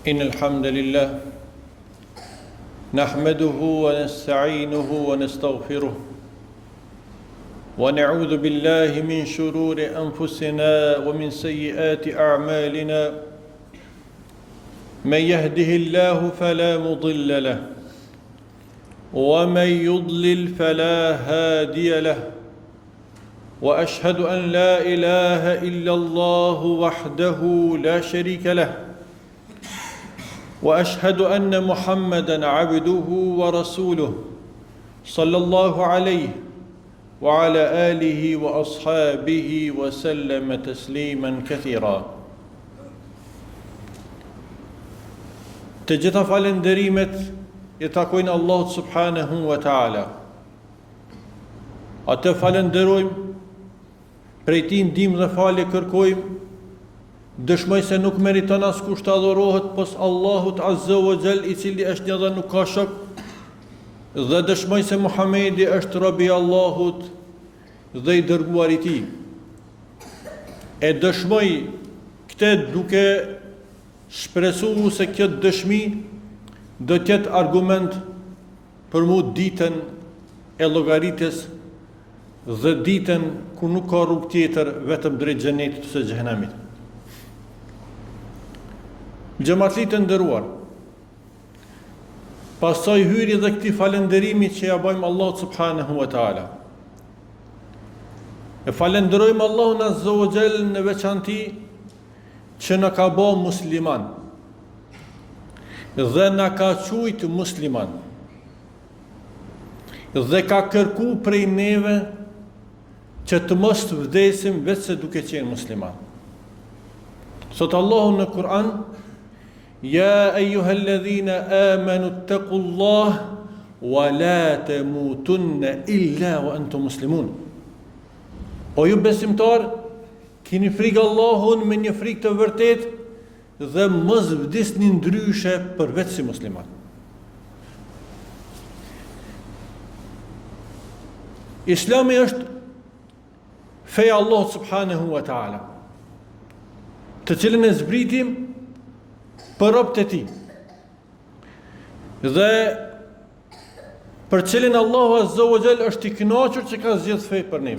إن الحمد لله نحمده ونستعينه ونستغفره ونعوذ بالله من شرور أنفسنا ومن سيئات أعمالنا من يهده الله فلا مضل له ومن يضلل فلا هادي له وأشهد أن لا إله إلا الله وحده لا شريك له وأشهد أن محمدًا عبده ورسوله صلى الله عليه وعلى آله وأصحابه وسلم تسليما كثيرا. Të gjitha falenderimet I takojnë Allahut subhanahu wa ta'ala. Atë falenderojmë, prej Tij ndihmë dhe falje kërkojmë, dëshmoj se nuk meriton askush të adhurohet pos Allahut azza wa jall, I cili është një dhe nuk ka shok, dhe dëshmoj se Muhamedi është robi I Allahut dhe I dërguar I Tij. E dëshmoj këtë duke shpresuar se këtë dëshmi do të ketë argument për mu ditën e llogaritjes dhe ditën ku nuk ka rrugë tjetër vetëm drejt xhenetit ose xhehenamit. Xhamatlit të nderuar, pasoj hyrje dhe këtij falënderimi që ja bëjmë Allahut subhanahu wa taala. E falenderojmë Allahun azza wa jall në veçanti që na ka bërë musliman dhe na ka quajtur musliman dhe ka kërku prej neve që të mos të vdesim vetëm duke qenë musliman. Sot Allahu në Kur'an: Ya ayyuhalladhina amanu ittaqullah wa la tamutunna illa wa antum muslimun. O ju besimtar, keni frikë Allahun me një frikë të vërtet dhe mos vdisni ndryshe përveç si musliman. Islami është feja Allah subhanahu wa ta'ala, të cilën e zbritim për robët e Tij, dhe për cilën Allahu azza wa jall është I kënaqur që ka zgjedhur fe për ne.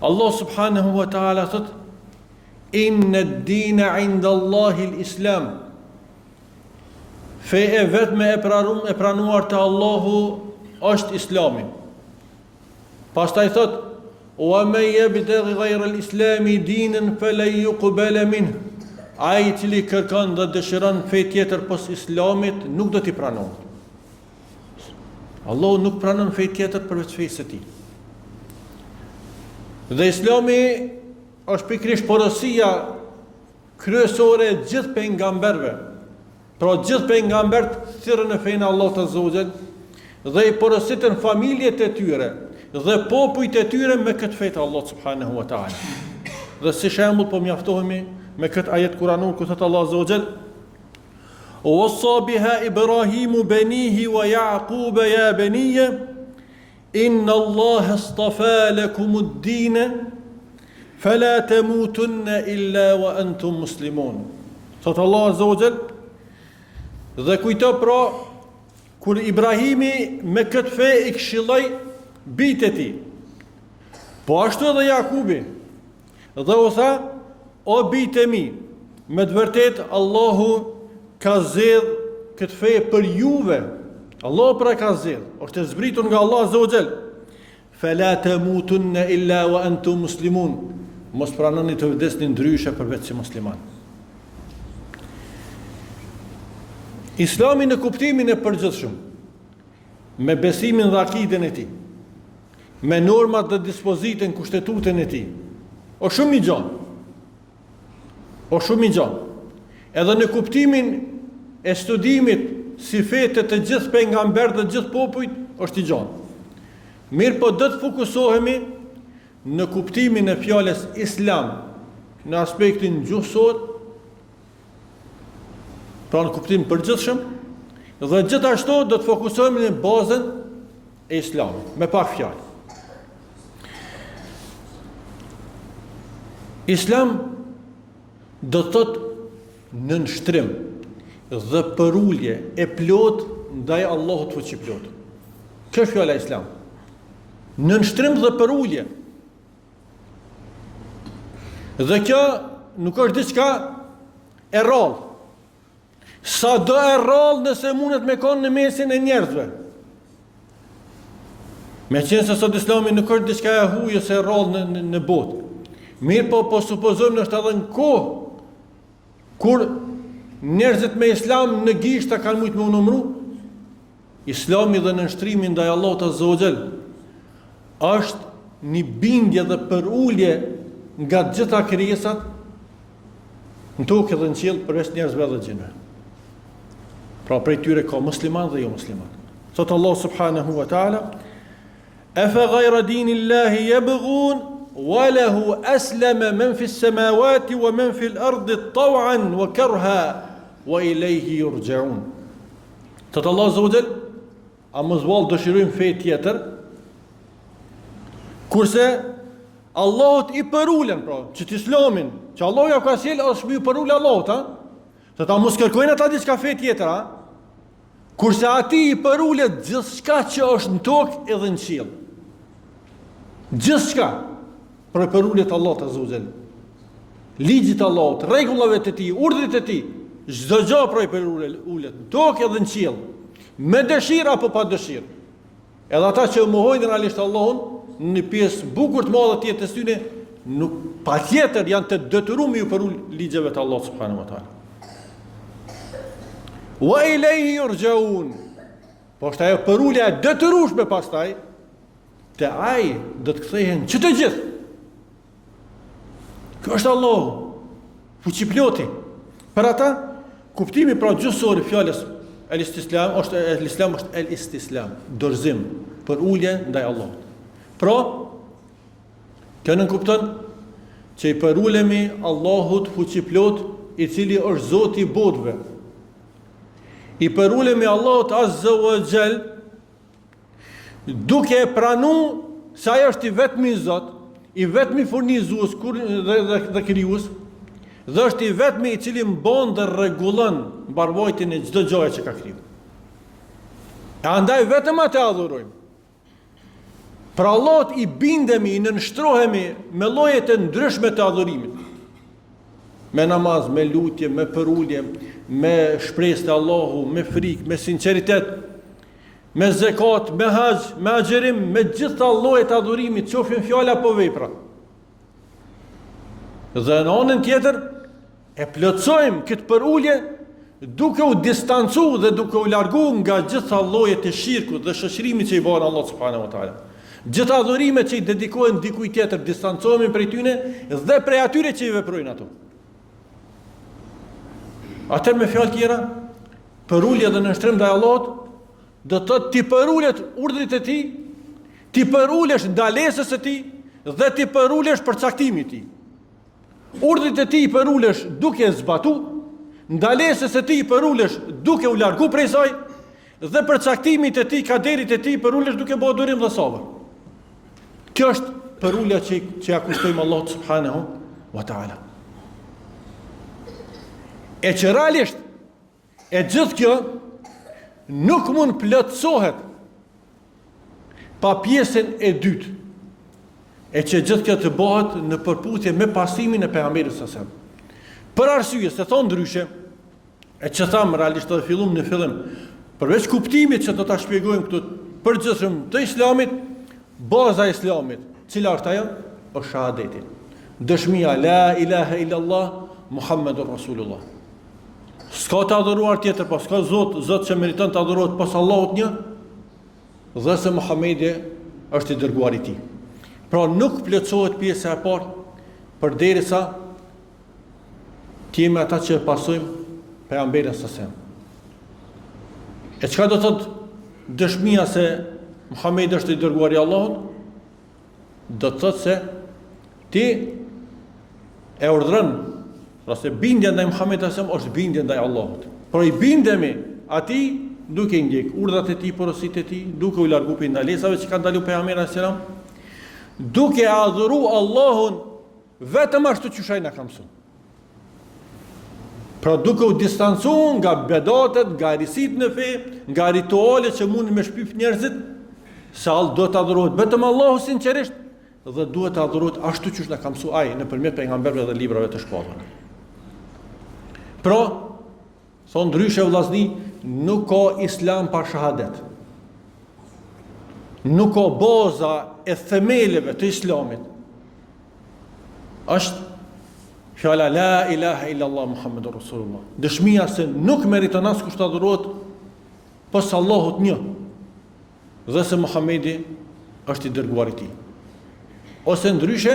Allah subhanahu wa ta'ala thot: Inna ad-dina 'inda Allahi al-Islam. Fe e vetme e pranuar të Allahu është Islami. Pastaj thot: Wa man yabtaghi ghayra al-islami dinan falan yuqbala minhu. Ai I cili kërkon dhe dëshiron fe tjetër pos Islamit nuk do t'i pranohet. Allahu nuk pranon fe tjetër përveç fesë së Tij. Dhe Islami është pikërisht porosia kryesore e gjithë pejgamberëve. Pra gjithë pejgamberët thirrën në fenë Allahut azza wa jall dhe I porositën familjet e tyre dhe popujt e tyre me këtë fe të Allahut subhanahu wa ta'ala. Dhe si shembull po mjaftohemi me këtë ajet kuranor ku thot Allah azza wa jall: "Wassa biha Ibrahimu banihi wa Yaquba ya baniya inna Allah istafa lakum ad-din fala tamutunna illa wa antum muslimun." Thot Allah azza wa jall, dhe kujto pra kur Ibrahimi me këtë fe I këshilloi bijtë e tij, po ashtu edhe Jakubi, dhe u tha: O bijtë e mi, me të vërtet Allahu ka zgjedh këtë fe për juve. Allahu pra ka zgjedh, është e zbritur nga Allah azza wa jall. Fala tamutunna illa wa antum muslimun. Mos pranoni të vdesni ndryshe përveç si musliman. Islami në kuptimin e përgjithshëm, me besimin dhe akiden e tij, me normat dhe dispozitën kushtetutën e tij, o shumë I gjatë. O shumë I gjatë. Edhe në kuptimin e studimit si fetë të gjithë pejgamberët dhe gjithë popujt është I gjatë. Mirë po do të fokusohemi në kuptimin e fjalës Islam në aspektin gjuhësor, pra në kuptim përgjithshëm, dhe gjithashtu do të fokusohemi në bazën e Islamit, me pak fjalë. Islam do të thotë nënshtrim dhe përulje e plot ndaj Allahut fuqiplot. Kjo është fjala Islam. Nënshtrim dhe përulje. Dhe kjo nuk është diçka e rrallë. Sa do e rrallë nëse mundet me konë në mesin e njerëzve. Me qenë se sot Islami nuk është diçka e hujës e rrallë në botë. Mirë po supozojmë nështë edhe në kohë kur njerëzit me Islam në gishta kanë mujtë me numru, Islami dhe nënshtrimi ndaj Allahut Azza wa Jall është një bindje dhe përulje nga gjitha krijesat në tokë dhe në qiell përveç njerëzve dhe gjinëve. Pra prej tyre ka musliman dhe jo musliman. Thot Allah subhanahu wa ta'ala: "Afa ghayra dinillahi yabghun wa lahu aslama man fi as-samawati wa man fi al-ardi taw'an wa karha wa ilayhi yurja'un." Thot Allah azza wa jall: a mos vallë dëshirojmë fe tjetër, kurse Allahut i përulen, pra, që të Islamin, që Allah ja ka sjell është më i përul Allahut, ha? Se ta mos kërkojnë ata diçka fe tjetër, ha? Kurse ati i përulet gjithçka që është në tokë edhe në qiell. Gjithçka për përulet Allahut azza wa jall. Ligjit Allahut, rregullave të tij, urdhrit e tij, çdo gjë për përulet ulet në tokë edhe në qiell. Me dëshirë apo pa dëshirë. Edhe ata që mohojnë realisht Allahun, në pjesë bukur të madhe të jetës tyre, nuk patjetër janë të detyruar ju përul ligjeve të Allahut subhanahu wa taala. Wa ilayhi yurja'un. Po është ajo përulja e detyrueshme pastaj te ai do të kthehen që të gjithë. Kjo është Allahu, fuqiploti. Për ata, kuptimi pra gjysor i fjalës el-istislam është el-istislam, dorëzim, për ulje ndaj Allahut. Pra, kjo nënkupton që i përulemi Allahut fuqiplot, i cili është Zoti i botëve. I përulemi Allahut azza wa jall, duke e pranu se ai është i vetmi Zot, i vetmi furnizues dhe krijues, dhe është i vetmi i cili mbon dhe rregullon mbarvajtjen e çdo gjaje që ka kriju. E andaj vetëm atë adhurojmë. Pra Allahut i bindemi, i nënshtrohemi me lloje të ndryshme të adhurimit. Me namaz, me lutje, me përulje, me shpresë te Allahu, me frikë, me sinqeritet, me zekat, me haxh, me agjerim, me gjitha llojet e adhurimit, qofshin fjala apo vepra. Dhe në anën tjetër e plotësojmë këtë përulje duke u distancu dhe duke u largu nga gjitha llojet e shirkut dhe shoqërimit që i bën Allah subhanahu wa taala. Gjitha adhurimet që i dedikohen dikujt tjetër, distancohemi prej tyre dhe prej atyre që i veprojnë ato. Atëherë me fjalë tjera, përulja dhe nënshtrim ndaj Allahut do të thotë ti përulet urdhrit e tij, ti përulesh ndalesës së tij dhe ti përulesh përcaktimit të tij. Urdhrit e tij përulesh duke zbatuar, ndalesës e tij përulesh duke u largu prej saj dhe përcaktimit e tij, kaderit e tij përulesh duke bërë durim dhe sabër. Kjo është përulja që ja kushtojmë Allahut subhanahu wa taala. E që realisht e gjithë kjo nuk mund plotësohet pa pjesën e dytë, e që gjithë kjo të bëhet në përputhje me pasimin e pejgamberit sallallahu alajhi wasallam. Për arsye se thon ndryshe, e që tham realisht edhe fillum në fillim, përveç kuptimit që do ta shpjegojmë këtu përgjithshëm të Islamit, baza e Islamit, cila është ajo? Është shahadeti. Dëshmia la ilaha illallah Muhammedur Rasulullah. S'ka të adhuruar tjetër, pas s'ka Zot që meriton të adhurohet pas Allahut një, dhe se Muhamedi është i dërguari i tij. Pra nuk plotësohet pjesa e parë përderisa të jemi ata që pasojmë pejgamberin sallallahu alajhi wasallam. E çka do thotë dëshmia se Muhamedi është i dërguari i Allahut? Do të thotë se ti e urdhron, pra se bindja ndaj Muhamedit sallallahu alajhi wasallam është bindja ndaj Allahut. Por i bindemi atij duke ndjek urdhat e tij, porositë e tij, duke u largu prej ndalesave që ka ndaluar pejgamberi sallallahu alajhi wasallam, duke adhuru Allahun vetëm ashtu siç ai na ka mësuar. Pra duke u distancuar nga bedatet, nga risit në fe, nga rituale që mund me shpif njerëzit, se do të adhurohet vetëm Allahu sinqerisht dhe duhet të adhurohet ashtu që na ka mësuar ai nëpërmjet pejgamberëve dhe librave të shpallura. Pra, thonë ndryshe vllazni, nuk ka islam pa shahadet. Nuk ka baza e themeleve të islamit. Është fjala la ilaha illallah Muhammedur Rasulullah. Dëshmia se nuk meriton askush të adhurohet pas Allahut një. Dhe se Muhamedi është i dërguar i tij. Ose ndryshe,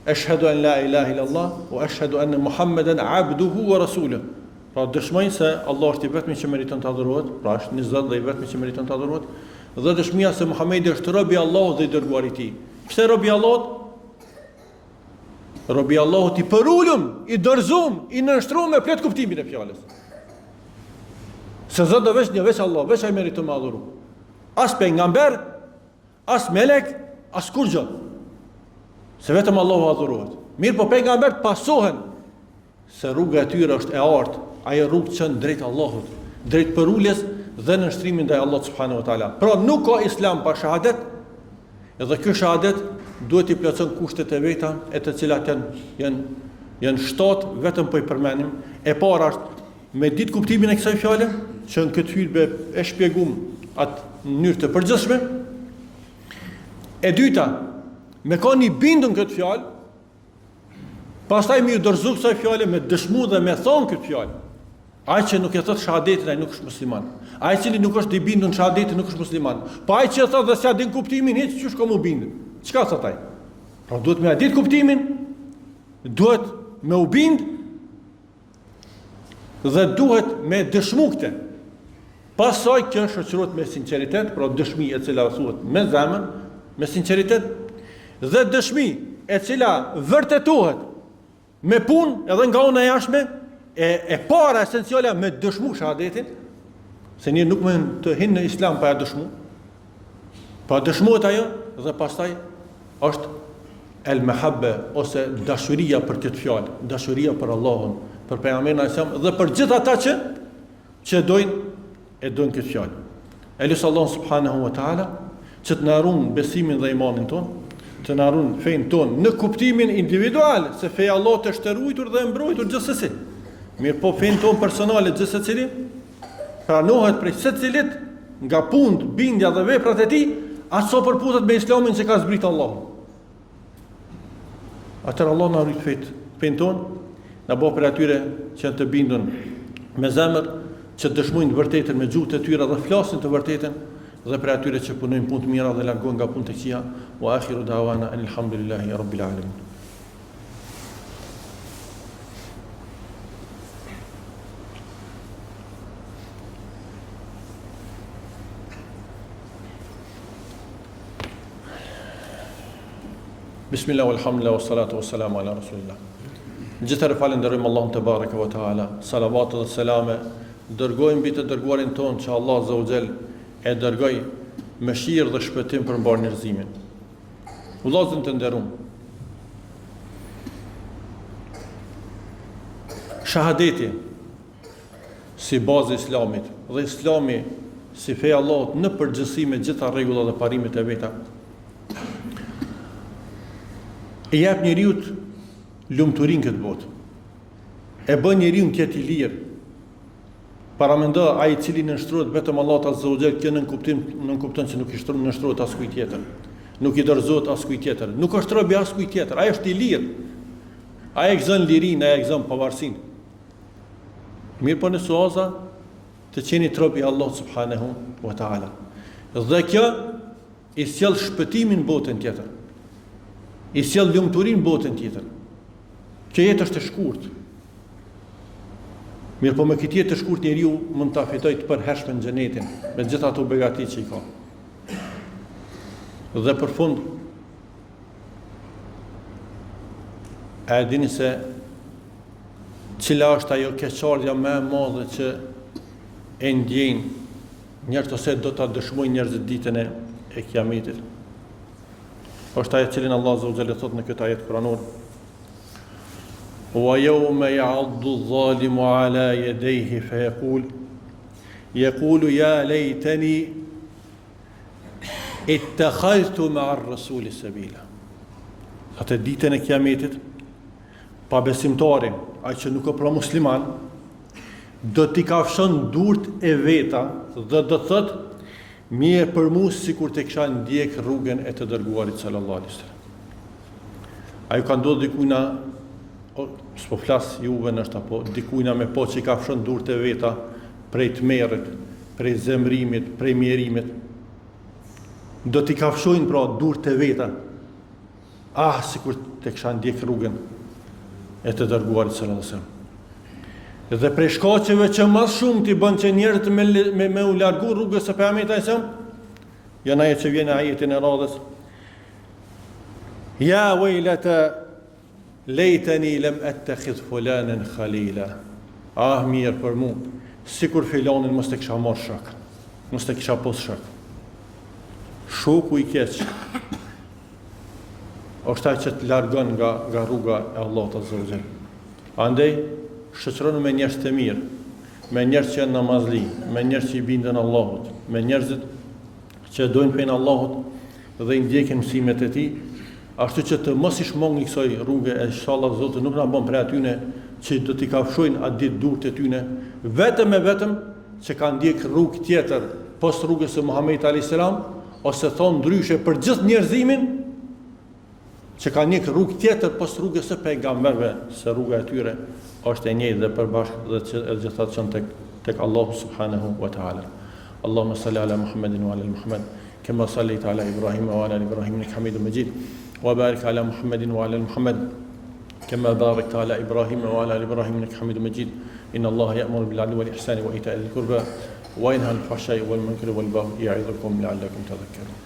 ashhadu an la ilaha illallah wa ashhadu anna Muhammeden abduhu wa rasuluhu. Pra dëshmoj se Allah është i vetmi që meriton të adhurohet, pra është një Zot dhe i vetmi që meriton të adhurohet, dhe dëshmia se Muhamedi është robi i Allahut dhe i dërguar i tij. Pse robi i Allahut? Robi i Allahut i përulum, i dorëzum, i nënshtruar me plot kuptimin e fjalës. Se Zot do veç një, veç Allah, veç ai meriton të adhurohet. As pejgamber, as melek, as kur gjë. Se vetëm Allahu adhurohet. Mirë po pejgambert pasohen se rruga e tyre është e artë, ajo rrugë që drejt Allahut, drejt përuljes dhe në nështrimin ndaj Allahut subhanahu wa taala. Pra nuk ka islam pa shahadet, edhe ky shahadet duhet i plotëson kushtet e veta, e të cilat janë shtatë, vetëm po i përmendim. E para është me ditë kuptimin e kësaj fjale, që në këtë hyrje e shpjegum atë në mënyrë të përgjithshme. E dyta, me ka një bindën këtë fjalë, pastaj me ju dorëzu kësaj fjale, me dëshmu dhe me thonë këtë fjalë. Ai që nuk e thot shahadetin, ai nuk është musliman. Ai cili nuk është i bindur në shahadetin nuk është musliman. Po ai që thot dhe s'ia din kuptimin, hiç çysh ka mu bindë. Çka thot ai? Pra duhet me ditë kuptimin, duhet me u bind dhe duhet me dëshmu këtë. Pastaj kjo shoqërohet me sinqeritet, pra dëshmi e cila thuhet me zemër, me sinqeritet, dhe dëshmi e cila vërtetohet me punë edhe nga ona e jashtme, e para esenciale me dëshmu shahadetin, se një nuk mund të hinë në islam pa e dëshmu, pa dëshmuhet ajo, dhe pastaj është el mehabbe, ose dashuria për këtë fjalë, dashuria për Allahun, për pejgamberin e Islam, dhe për gjithë ata që dojnë këtë fjalë. Elusë Allah subhanahu wa ta'ala, që të narun besimin dhe imanin ton, të narun fejnë ton në kuptimin individual, se feja Allah të shtërujtur dhe mbrojtur gjithsesi. Mirë po fejnë ton personale gjithsecili, pranohet prej secilit nga punë, bindja dhe veprat e tij, aso përputet me islamin që ka zbritur Allahu. Atëherë Allah na rrit fejnë ton, na bëj për atyre që janë të bindur me zemër, që dëshmojnë të vërtetën me gjuhët e tyre dhe flasin të vërtetën, dhe për atyre që punojnë punë të mira dhe largohen nga punë të këqija. Wa akhiru da'wana alhamdulillahi rabbil alamin. Bismillah walhamdulillah wassalatu wassalamu ala rasulillah. Gjithëherë falenderojmë Allahun te bareke ve taala. Salavat dhe selame dërgojmë mbi të dërguarin ton që Allah azza wa jall e dërgoj me shirë dhe shpëtim për mbar njerëzimin. Vëllezër të nderuar, shahadeti si bazë e islamit dhe islami si feja e Allahut në përgjithësi me gjitha rregullat dhe parimet e veta, e jep njeriu lumturinë këtë botë. E bën njeriu të jetë i lirë. Paramendo ai i cili nënshtrohet vetëm Allahut azza wa jall, kjo nën kupton se nuk i nënshtrohet askujt tjetër. Nuk i dorëzohet askujt tjetër. Nuk është rob i askujt tjetër. Ai është i lirë. Ai e gëzon lirinë, ai e gëzon pavarësinë. Mirë po në suaza të qeni rob i Allahut subhanahu wa taala. Dhe kjo i sjell shpëtimin në botën tjetër. I sjell lumturinë në botën tjetër. Kjo jetë është e shkurtë. Mirë po me këtë jetë të shkurt njeriu mund ta fitojë të përhershme në xhenetin, me gjithë ato begati që i ka. Dhe për fund, a e dini se cila është ajo keqardhja më e madhe që e ndjejnë njerëzit ose do ta dëshmojnë njerëzit ditën e Kiametit? Është ajo që Allah azza wa jalla thot në këtë ajet kuranor: ويوم يعض الظالم على يديه يقول يا ليتني اتخذت مع الرسول سبيلا. Atë ditën e kiametit, pa besimtarin, ai që nuk është musliman, do t'i kafshon durt e veta dhe do thot mirë për mua sikur të kisha ndjek rrugën e të dërguarit sallallahu alaihi wasallam. Ai ka ndodhur dikujna, s'po flas juve nështë apo dikujna me po që i kafshon durt e veta prej tmerrit, prej zemrimit, prej mjerimit. Do t'i kafshojnë pra durt e veta. Sikur të kisha ndjek rrugën e të dërguarit sallallahu alaihi wasallam. Dhe prej shkaqeve që më shumë t'i bën që njerëzit me u largu rrugës së Pejgamberit sallallahu alaihi wasallam, janë ajo që vjen ajetin e radhës. Ja wejlata lejteni lem attakhidh fulanan khalila. Mirë për mu, sikur filanin mos të kisha marrë shok, mos të kisha pos shok. Shoku i keq është ai që të largon nga rruga e Allahut azza wa jall. Andaj shoqëronu me njerëz të mirë, me njerëz që janë namazli, me njerëz që i bindën Allahut, me njerëzit që dojnë fenë Allahut dhe i ndjekin mësimet e tij, ashtu që të mos i shmongni kësaj rruge e inshallah Zoti nuk na bën për atyne që do t'i kafshojnë atë ditë durt e tyne, vetëm që kanë ndjek rrugë tjetër pas rrugës së Muhamedit alayhis salam, ose thon ndryshe për gjithë njerëzimin që kanë ndjek rrugë tjetër pas rrugës së pejgamberëve, se rruga e tyre është e njëjtë dhe përbashkë dhe që e gjithatë çon tek Allahu subhanahu wa ta'ala. Allahumma salli ala Muhammedin wa ala Muhammad kama sallaita ala Ibrahim wa ala Ibrahim innaka Hamidum Majid wa barik ala Muhammedin wa ala Muhammad kama barakta ala Ibrahim wa ala Ibrahim innaka Hamidum Majid. Inna Allaha ya'muru bil 'adli wal ihsani wa ita'i dhil qurba wa yanha 'anil fahsha'i wal munkari wal baghi ya'idukum la'allakum tadhakkarun.